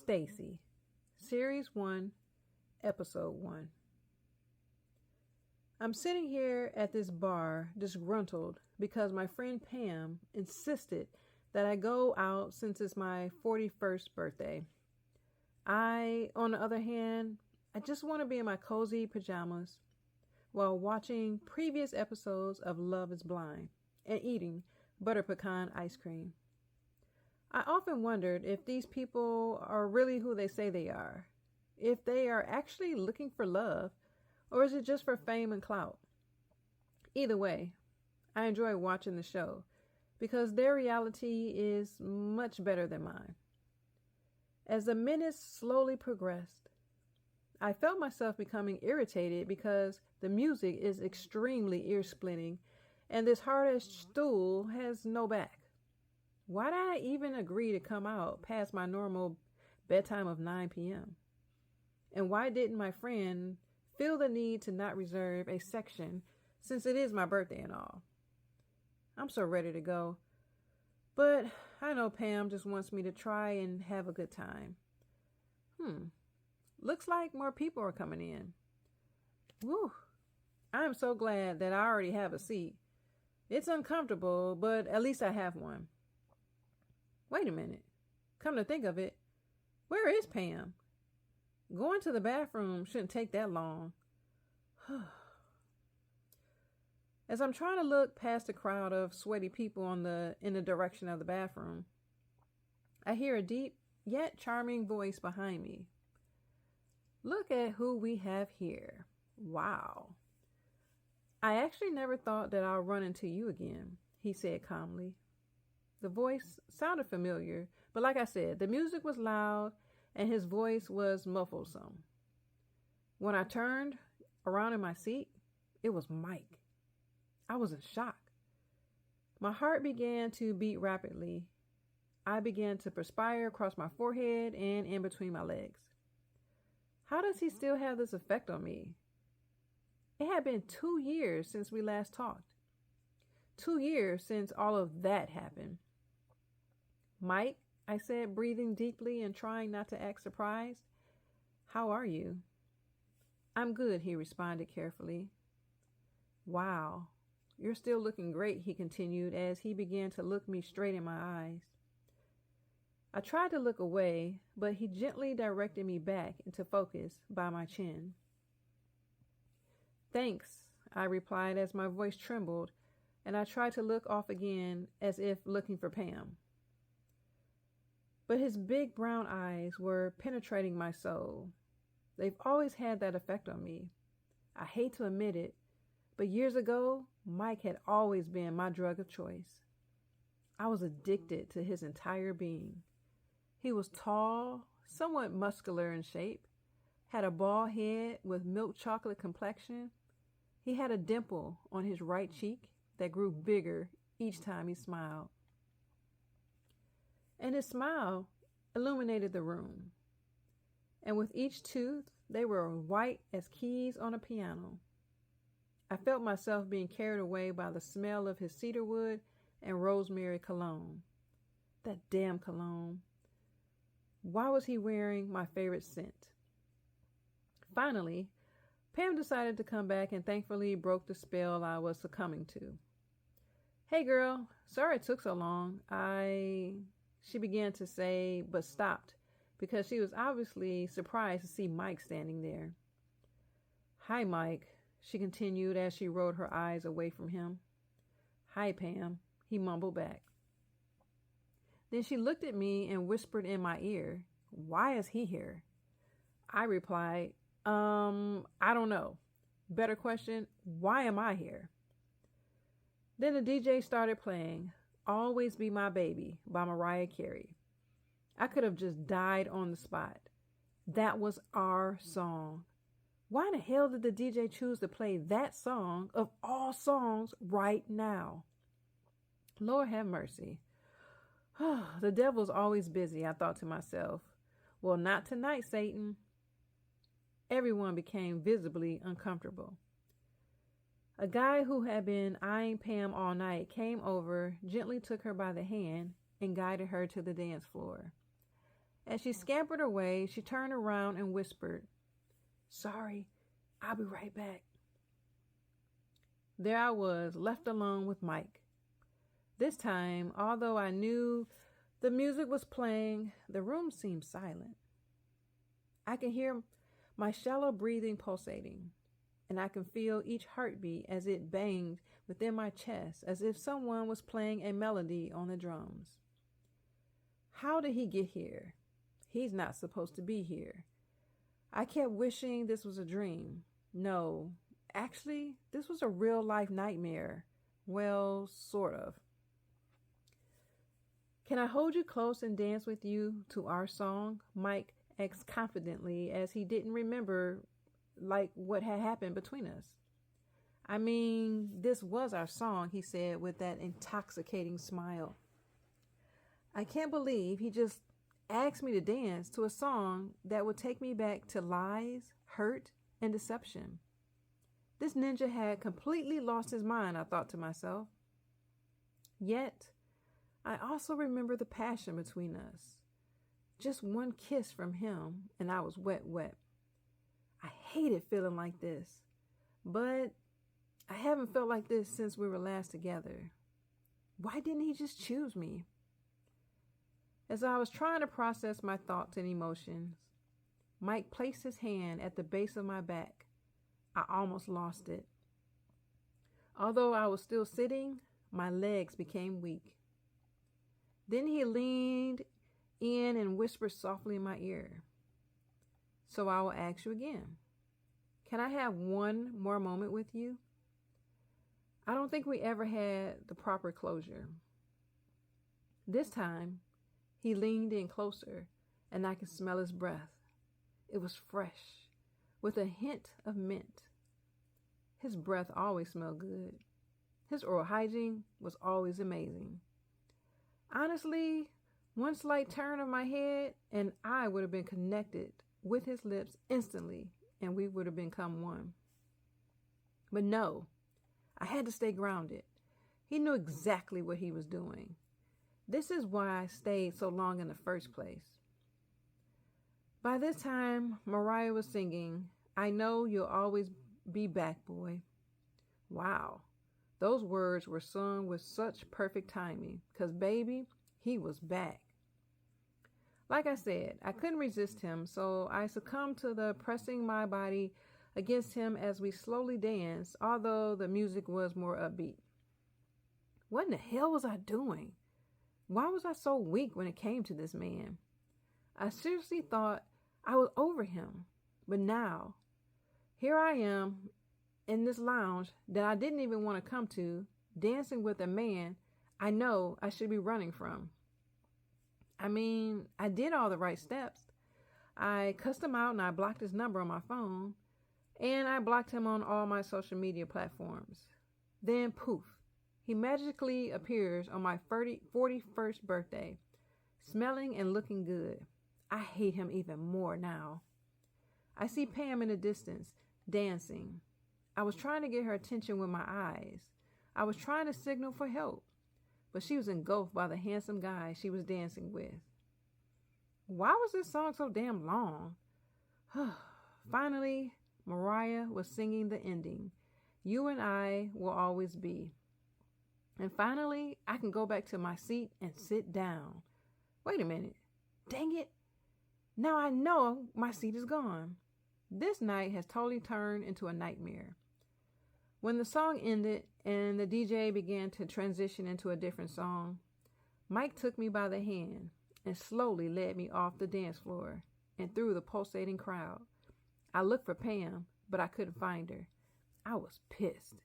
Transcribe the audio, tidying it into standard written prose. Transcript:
STACEY, Series 1, Episode 1. I'm sitting here at this bar disgruntled because my friend Pam insisted that I go out since it's my 41st birthday. On the other hand, I just want to be in my cozy pajamas while watching previous episodes of Love is Blind and eating butter pecan ice cream. I often wondered if these people are really who they say they are, if they are actually looking for love, or is it just for fame and clout? Either way, I enjoy watching the show because their reality is much better than mine. As the minutes slowly progressed, I felt myself becoming irritated because the music is extremely ear-splitting and this hard-ass stool has no back. Why did I even agree to come out past my normal bedtime of 9 p.m.? And why didn't my friend feel the need to not reserve a section since it is my birthday and all? I'm so ready to go. But I know Pam just wants me to try and have a good time. Looks like more people are coming in. Whew. I'm so glad that I already have a seat. It's uncomfortable, but at least I have one. Wait a minute. Come to think of it, where is Pam? Going to the bathroom shouldn't take that long. As I'm trying to look past the crowd of sweaty people in the direction of the bathroom, I hear a deep yet charming voice behind me. Look at who we have here. Wow. I actually never thought that I'll run into you again, he said calmly. The voice sounded familiar, but like I said, the music was loud and his voice was muffled some. When I turned around in my seat, it was Mike. I was in shock. My heart began to beat rapidly. I began to perspire across my forehead and in between my legs. How does he still have this effect on me? It had been 2 years since we last talked. 2 years since all of that happened. Mike, I said, breathing deeply and trying not to act surprised. How are you? I'm good, he responded carefully. Wow, you're still looking great, he continued as he began to look me straight in my eyes. I tried to look away, but he gently directed me back into focus by my chin. Thanks, I replied as my voice trembled, and I tried to look off again as if looking for Pam. But his big brown eyes were penetrating my soul. They've always had that effect on me. I hate to admit it, but years ago, Mike had always been my drug of choice. I was addicted to his entire being. He was tall, somewhat muscular in shape, had a bald head with milk chocolate complexion. He had a dimple on his right cheek that grew bigger each time he smiled. And his smile illuminated the room. And with each tooth, they were white as keys on a piano. I felt myself being carried away by the smell of his cedarwood and rosemary cologne. That damn cologne. Why was he wearing my favorite scent? Finally, Pam decided to come back and thankfully broke the spell I was succumbing to. Hey girl, sorry it took so long. She began to say, but stopped because she was obviously surprised to see Mike standing there. Hi, Mike, she continued as she rolled her eyes away from him. Hi, Pam, he mumbled back. Then she looked at me and whispered in my ear, why is he here? I replied, I don't know. Better question, why am I here? Then the DJ started playing Always Be My Baby by Mariah Carey. I could have just died on the spot. That was our song. Why the hell did the DJ choose to play that song of all songs right now? Lord have mercy. The devil's always busy, I thought to myself. Well, not tonight, Satan. Everyone became visibly uncomfortable. A guy who had been eyeing Pam all night came over, gently took her by the hand, and guided her to the dance floor. As she scampered away, she turned around and whispered, "Sorry, I'll be right back." There I was, left alone with Mike. This time, although I knew the music was playing, the room seemed silent. I can hear my shallow breathing pulsating, and I can feel each heartbeat as it banged within my chest, as if someone was playing a melody on the drums. How did he get here? He's not supposed to be here. I kept wishing this was a dream. No, actually, this was a real-life nightmare. Well, sort of. "Can I hold you close and dance with you to our song?" Mike asked confidently, as he didn't remember what had happened between us. "I mean, this was our song," he said with that intoxicating smile. I can't believe he just asked me to dance to a song that would take me back to lies, hurt, and deception. This ninja had completely lost his mind, I thought to myself. Yet, I also remember the passion between us. Just one kiss from him, and I was wet. I hated feeling like this, but I haven't felt like this since we were last together. Why didn't he just choose me? As I was trying to process my thoughts and emotions, Mike placed his hand at the base of my back. I almost lost it. Although I was still sitting, my legs became weak. Then he leaned in and whispered softly in my ear, "So I will ask you again. Can I have one more moment with you?" I don't think we ever had the proper closure. This time, he leaned in closer, and I could smell his breath. It was fresh, with a hint of mint. His breath always smelled good. His oral hygiene was always amazing. Honestly, one slight turn of my head, and I would have been connected with his lips instantly, and we would have become one. But no, I had to stay grounded. He knew exactly what he was doing. This is why I stayed so long in the first place. By this time, Mariah was singing, "I Know You'll Always Be Back, Boy." Wow, those words were sung with such perfect timing, because baby, he was back. Like I said, I couldn't resist him, so I succumbed to the pressing my body against him as we slowly danced, although the music was more upbeat. What in the hell was I doing? Why was I so weak when it came to this man? I seriously thought I was over him, but now, here I am in this lounge that I didn't even want to come to, dancing with a man I know I should be running from. I mean, I did all the right steps. I cussed him out and I blocked his number on my phone, and I blocked him on all my social media platforms. Then poof, he magically appears on my 41st birthday, smelling and looking good. I hate him even more now. I see Pam in the distance, dancing. I was trying to get her attention with my eyes. I was trying to signal for help, but she was engulfed by the handsome guy she was dancing with. Why was this song so damn long? Finally, Mariah was singing the ending, "You and I will always be." And finally, I can go back to my seat and sit down. Wait a minute. Dang it. Now I know my seat is gone. This night has totally turned into a nightmare. When the song ended and the DJ began to transition into a different song, Mike took me by the hand and slowly led me off the dance floor and through the pulsating crowd. I looked for Pam, but I couldn't find her. I was pissed.